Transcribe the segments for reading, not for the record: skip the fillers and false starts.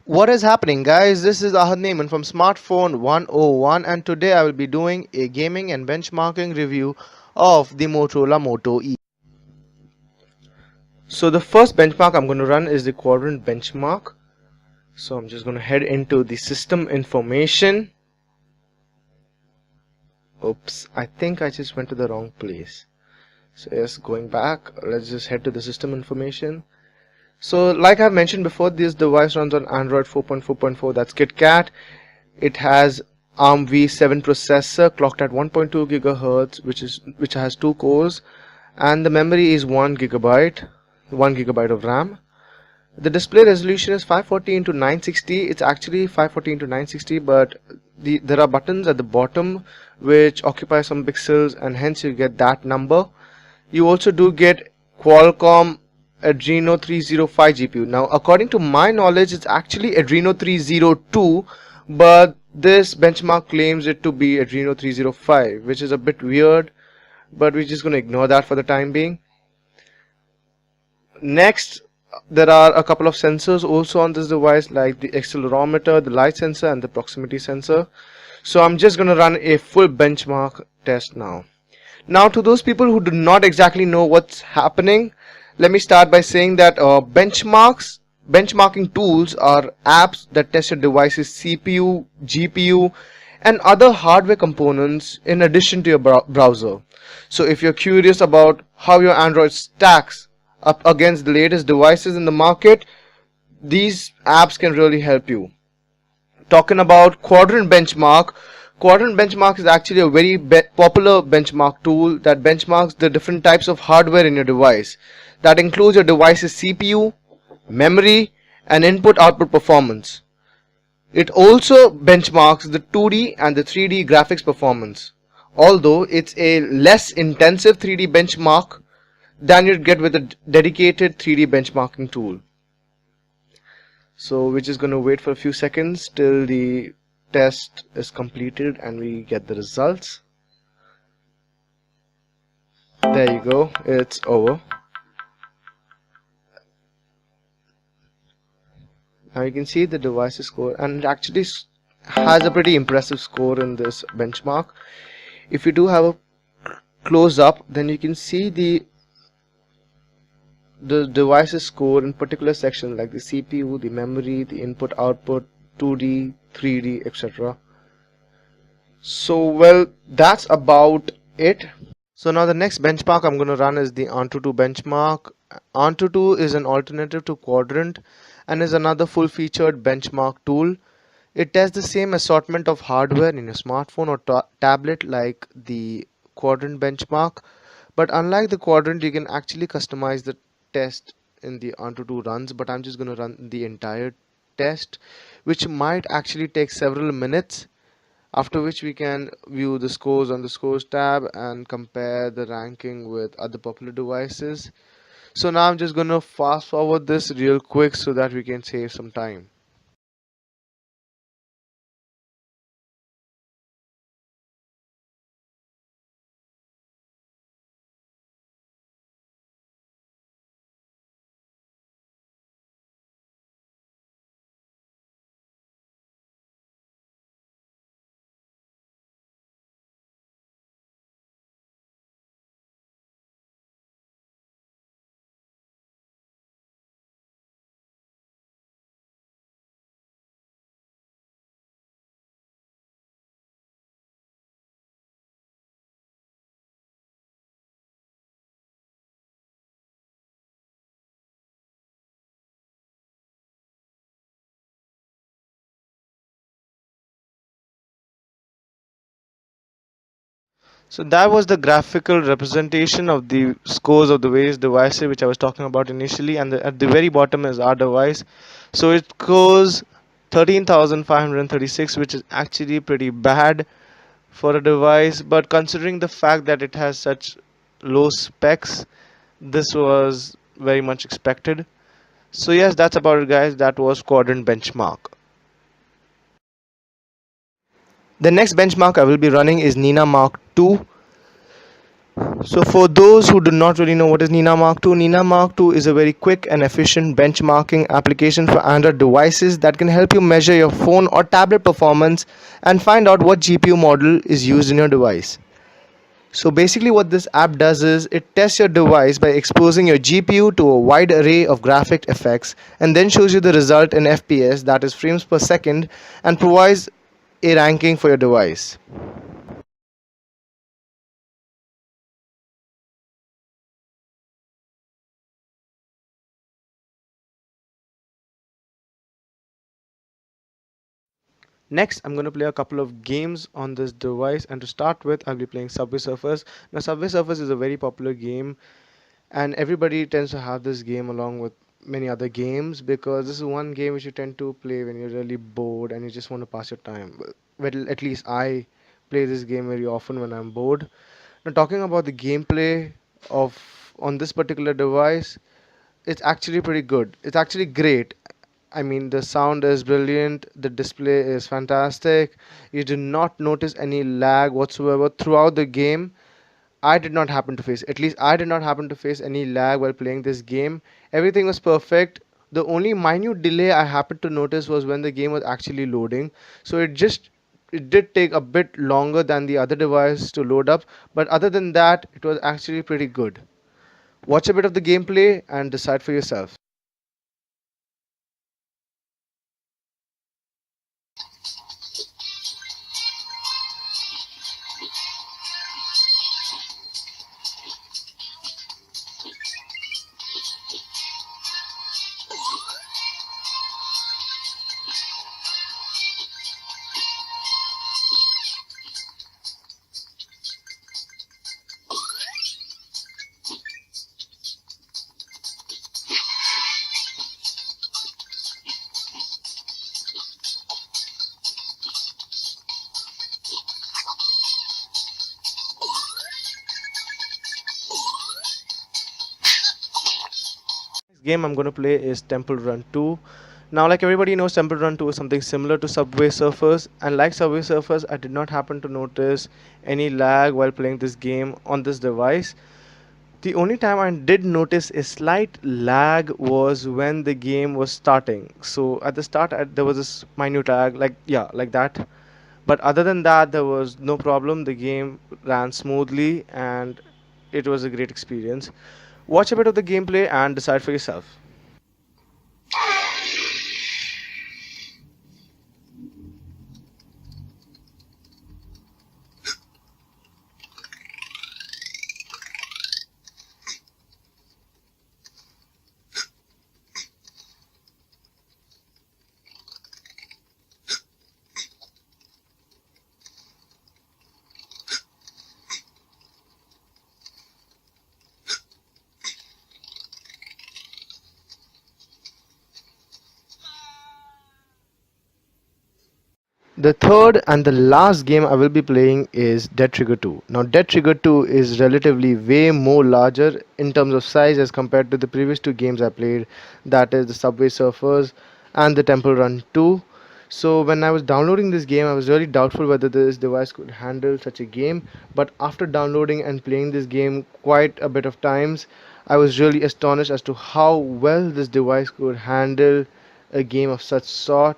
What is happening, guys? This is Ahad Naiman from Smartphone 101, and today I will be doing a gaming and benchmarking review of the Motorola Moto E. So the first benchmark I'm going to run is the quadrant benchmark. So I'm just going to head into the system information. Oops, I think I just went to the wrong place. So yes, going back, let's just head to the system information. So like I've mentioned before, this device runs on Android 4.4.4, that's KitKat. It has ARM v7 processor clocked at 1.2 gigahertz, which has two cores, and the memory is 1 gigabyte of RAM. The display resolution is 540 into 960. It's actually 540 into 960, but there are buttons at the bottom which occupy some pixels, and hence you get that number. You also do get Qualcomm Adreno 305 GPU. Now, according to my knowledge, it's actually Adreno 302, but this benchmark claims it to be Adreno 305, which is a bit weird, but we're just going to ignore that for the time being. Next, there are a couple of sensors also on this device, like the accelerometer, the light sensor, and the proximity sensor. So I'm just going to run a full benchmark test now. Now, to those people who do not exactly know what's happening, let me start by saying that benchmarking tools are apps that test your device's CPU, GPU, and other hardware components in addition to your browser. So if you're curious about how your Android stacks up against the latest devices in the market, these apps can really help you. Talking about Quadrant Benchmark is actually a very popular benchmark tool that benchmarks the different types of hardware in your device. That includes your device's CPU, memory, and input-output performance. It also benchmarks the 2D and the 3D graphics performance, although it's a less intensive 3D benchmark than you'd get with a dedicated 3D benchmarking tool. So we're just going to wait for a few seconds till the test is completed and we get the results. There you go, it's over. Now you can see the device's score, and it actually has a pretty impressive score in this benchmark. If you do have a close up, then you can see the device's score in particular sections like the CPU, the memory, the input output, 2D, 3D, etc. So well, that's about it. So now the next benchmark I'm going to run is the Antutu benchmark. Antutu is an alternative to Quadrant and is another full-featured benchmark tool. It tests the same assortment of hardware in your smartphone or tablet like the Quadrant benchmark, but unlike the Quadrant, you can actually customize the test in the Antutu runs. But I'm just going to run the entire test, which might actually take several minutes, after which we can view the scores on the scores tab and compare the ranking with other popular devices. So now I'm just going to fast forward this real quick so that we can save some time. So that was the graphical representation of the scores of the various devices which I was talking about initially, and at the very bottom is our device. So it scores 13,536, which is actually pretty bad for a device, but considering the fact that it has such low specs, this was very much expected. So yes, that's about it, guys. That was Quadrant benchmark. The next benchmark I will be running is Nina Mark II. So for those who do not really know what is Nina Mark II, Nina Mark II is a very quick and efficient benchmarking application for Android devices that can help you measure your phone or tablet performance and find out what GPU model is used in your device. So basically what this app does is it tests your device by exposing your GPU to a wide array of graphic effects and then shows you the result in FPS, that is frames per second, and provides a ranking for your device. Next, I'm going to play a couple of games on this device, and to start with, I'll be playing Subway Surfers. Now, Subway Surfers is a very popular game, and everybody tends to have this game along with many other games because this is one game which you tend to play when you're really bored and you just want to pass your time. Well, at least I play this game very often when I'm bored. Now, talking about the gameplay of on this particular device, it's actually pretty good. It's actually great. I mean, the sound is brilliant, the display is fantastic. You do not notice any lag whatsoever throughout the game. I did not happen to face, at least I did not happen to face any lag while playing this game. Everything was perfect. The only minute delay I happened to notice was when the game was actually loading. So it did take a bit longer than the other device to load up, but other than that, it was actually pretty good. Watch a bit of the gameplay and decide for yourself. Next game I'm going to play is Temple Run 2. Now, like everybody knows, Temple Run 2 is something similar to Subway Surfers, and like Subway Surfers, I did not happen to notice any lag while playing this game on this device. The only time I did notice a slight lag was when the game was starting. So at the start, there was this minute lag, like yeah, like that. But other than that, there was no problem. The game ran smoothly, and it was a great experience. Watch a bit of the gameplay and decide for yourself. The third and the last game I will be playing is Dead Trigger 2. Now, Dead Trigger 2 is relatively way more larger in terms of size as compared to the previous two games I played, that is the Subway Surfers and the Temple Run 2. So, when I was downloading this game, I was really doubtful whether this device could handle such a game. But after downloading and playing this game quite a bit of times, I was really astonished as to how well this device could handle a game of such sort.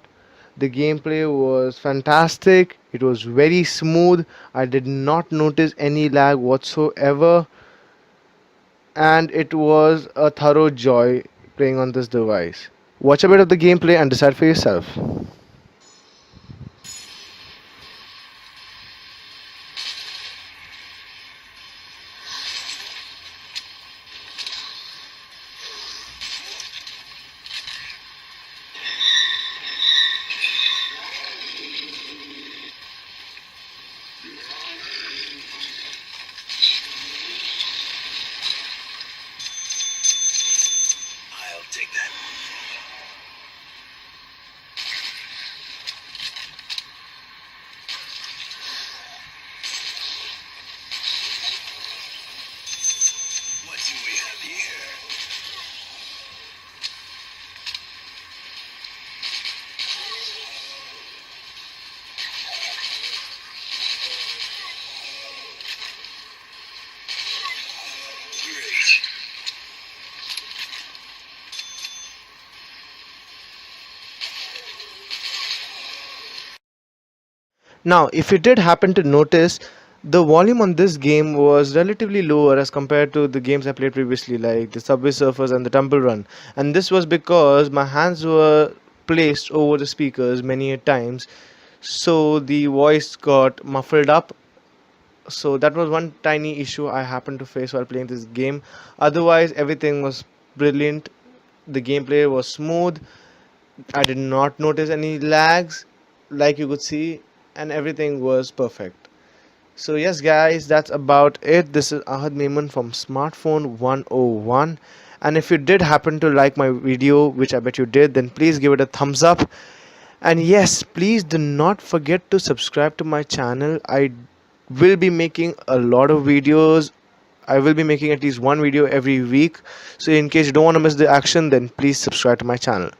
The gameplay was fantastic. It was very smooth. I did not notice any lag whatsoever, and it was a thorough joy playing on this device. Watch a bit of the gameplay and decide for yourself. I'll take that. What do we have here? Now, if you did happen to notice, the volume on this game was relatively lower as compared to the games I played previously, like the Subway Surfers and the Temple Run. And this was because my hands were placed over the speakers many a times, so the voice got muffled up. So that was one tiny issue I happened to face while playing this game. Otherwise, everything was brilliant. The gameplay was smooth. I did not notice any lags, like you could see, and everything was perfect. So yes guys, that's about it. This is Ahad Maimun from Smartphone 101. And if you did happen to like my video, which I bet you did, then please give it a thumbs up. And yes, please do not forget to subscribe to my channel. I will be making a lot of videos. I will be making at least one video every week. So in case you don't want to miss the action, then please subscribe to my channel.